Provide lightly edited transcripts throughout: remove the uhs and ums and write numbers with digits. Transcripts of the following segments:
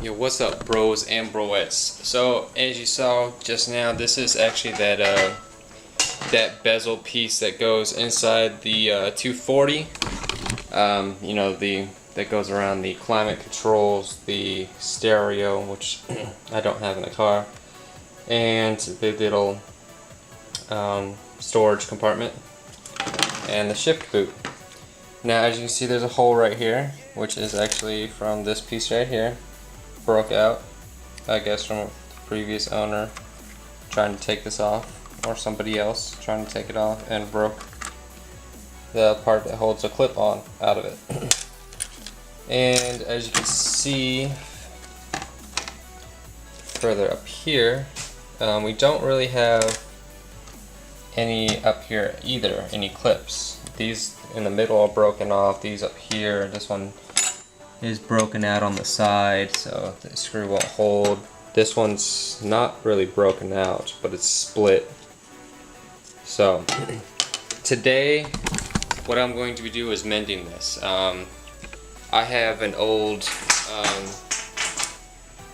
Yo, what's up, bros and broettes? So as you saw just now, this is actually that bezel piece that goes inside the 240. You know, that goes around the climate controls, the stereo, which I don't have in the car, and the little storage compartment, and the shift boot. Now, as you can see, there's a hole right here, which is actually from this piece right here. Broke out, I guess, from the previous owner trying to take this off, or somebody else trying to take it off, and broke the part that holds a clip on out of it. And as you can see further up here, we don't really have any up here either, any clips. These in the middle are broken off, these up here, this one is broken out on the side, so the screw won't hold. This one's not really broken out, but it's split. So today what I'm going to do is mending this. I have an old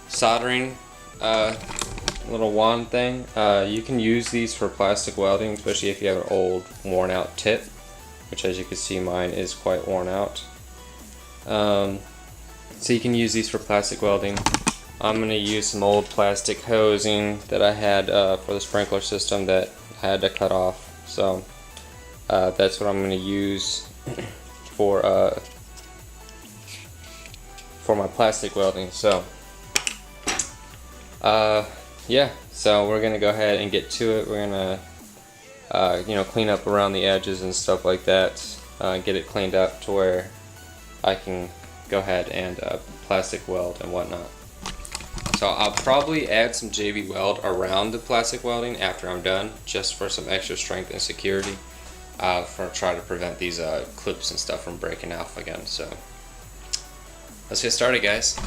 soldering little wand thing. You can use these for plastic welding, especially if you have an old worn out tip, which, as you can see, mine is quite worn out. So you can use these for plastic welding. I'm going to use some old plastic hosing that I had for the sprinkler system that I had to cut off. So that's what I'm going to use for my plastic welding. So yeah, so we're going to go ahead and get to it. We're going to you know, clean up around the edges and stuff like that, get it cleaned up to where I can go ahead and plastic weld and whatnot. So I'll probably add some JB Weld around the plastic welding after I'm done, just for some extra strength and security, for try to prevent these clips and stuff from breaking off again. So let's get started, guys.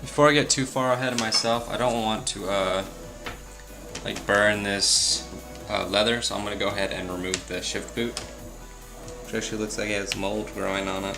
Before I get too far ahead of myself, I don't want to like burn this leather, so I'm going to go ahead and remove the shift boot, which actually looks like it has mold growing on it.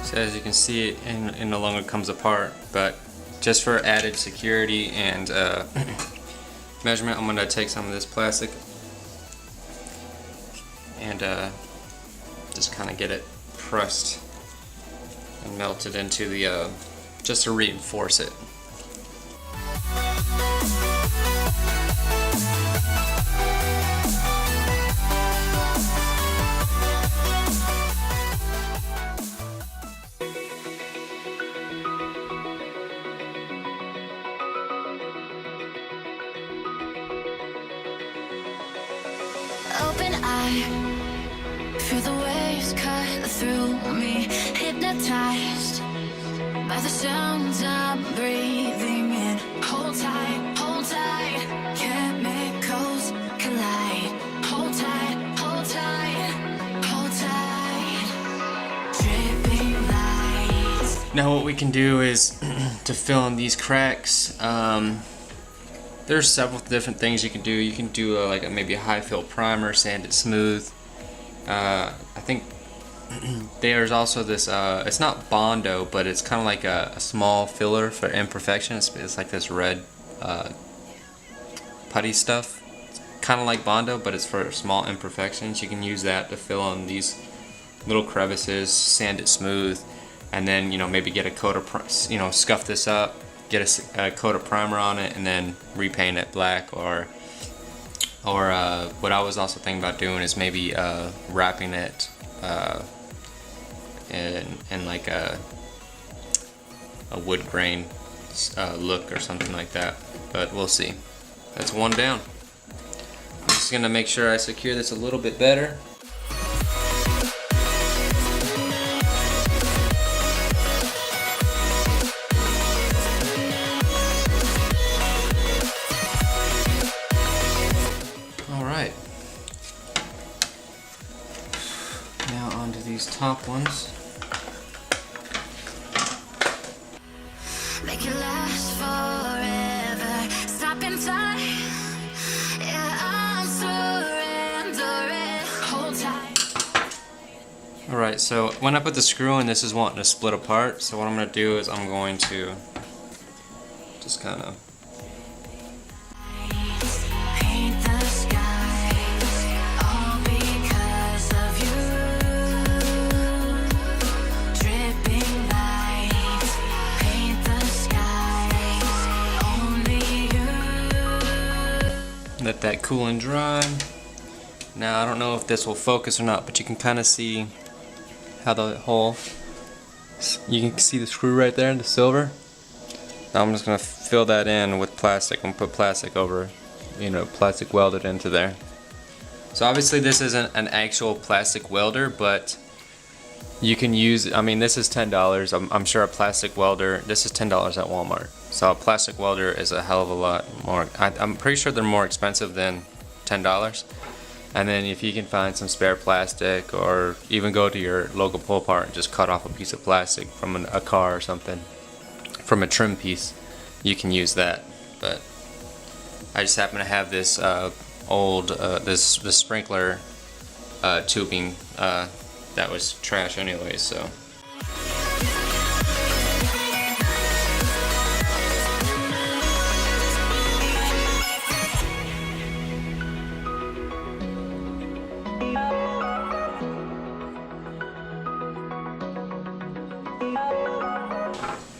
So as you can see, it no longer comes apart, but just for added security and measurement, I'm going to take some of this plastic and just kind of get it pressed and melted into the, just to reinforce it. Open eye, feel the waves cut through me, hypnotized by the sounds I'm breathing in. Hold tight, chemicals collide. Hold tight, hold tight, hold tight. Dripping lights. Now what we can do is to fill in these cracks. There's several different things you can do. You can do like maybe a high fill primer, sand it smooth. I think there's also this, it's not Bondo, but it's kind of like a small filler for imperfections. It's like this red putty stuff. It's kind of like Bondo, but it's for small imperfections. You can use that to fill in these little crevices, sand it smooth, and then, you know, maybe get a coat of, you know, scuff this up, get a coat of primer on it, and then repaint it black. Or what I was also thinking about doing is maybe wrapping it in like a wood grain look or something like that, but we'll see. That's one down. I'm just gonna make sure I secure this a little bit better. top ones. Make it last forever. Stop in time. Yeah, I'm surrendering. Hold tight. Alright, so when I put the screw in, this is wanting to split apart. So what I'm going to do is I'm going to just kind of Paint the sky, all because of you. Dripping lights, paint the sky, only you. let that cool and dry. Now I don't know if this will focus or not, but you can kind of see how the hole, you can see the screw right there, the silver. Now I'm just going to fill that in with plastic and put plastic over, you know, plastic welded into there. So obviously this isn't an actual plastic welder, but you can use, I mean this is $10. I'm sure a plastic welder, this is $10 at Walmart. So a plastic welder is a hell of a lot more. I'm pretty sure they're more expensive than $10. And then if you can find some spare plastic, or even go to your local pull apart and just cut off a piece of plastic from a car or something, from a trim piece, you can use that. But I just happen to have this old this sprinkler tubing that was trash anyway, so.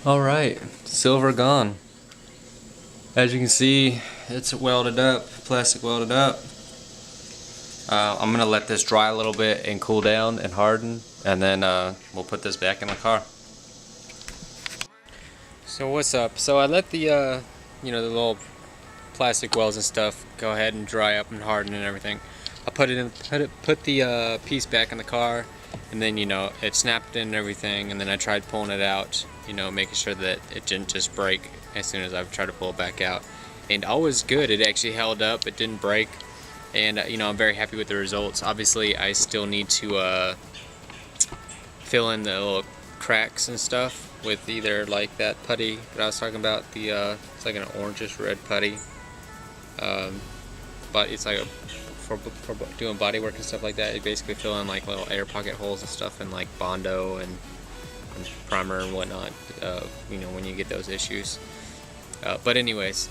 Alright, silver gone. As you can see, it's welded up, plastic welded up. I'm going to let this dry a little bit and cool down and harden, and then we'll put this back in the car. So what's up? So I let the you know, the little plastic welds and stuff go ahead and dry up and harden and everything. I put the piece back in the car, and then, you know, it snapped in and everything, and then I tried pulling it out, you know, making sure that it didn't just break as soon as I tried to pull it back out. And all was good. It actually held up. It didn't break. And, you know, I'm very happy with the results. Obviously, I still need to fill in the little cracks and stuff with either like that putty that I was talking about. The it's like an orangish red putty. But it's like for doing body work and stuff like that. You basically fill in like little air pocket holes and stuff, and like Bondo and primer and whatnot, you know, when you get those issues. But anyways,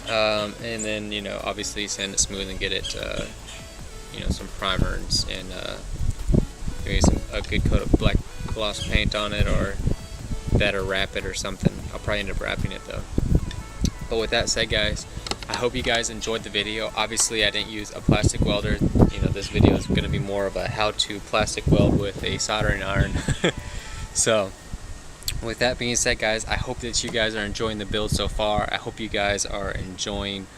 and then, you know, obviously sand it smooth and get it, you know, some primer and maybe a good coat of black gloss paint on it, or that, or wrap it or something. I'll probably end up wrapping it though. But with that said, guys, I hope you guys enjoyed the video. Obviously I didn't use a plastic welder. You know, this video is going to be more of a how-to plastic weld with a soldering iron. So with that being said, guys, I hope that you guys are enjoying the build so far. I hope you guys are enjoying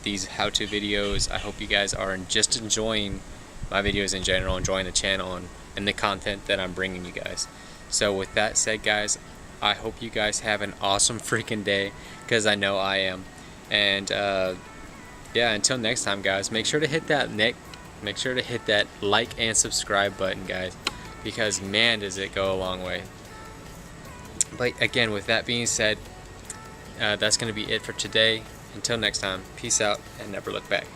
these how-to videos. I hope you guys are just enjoying my videos in general, enjoying the channel and the content that I'm bringing you guys. So with that said, guys, I hope you guys have an awesome freaking day, because I know I am. And yeah, until next time, guys, make sure to hit that like and subscribe button, guys, because man, does it go a long way. But again, with that being said, that's going to be it for today. Until next time, peace out and never look back.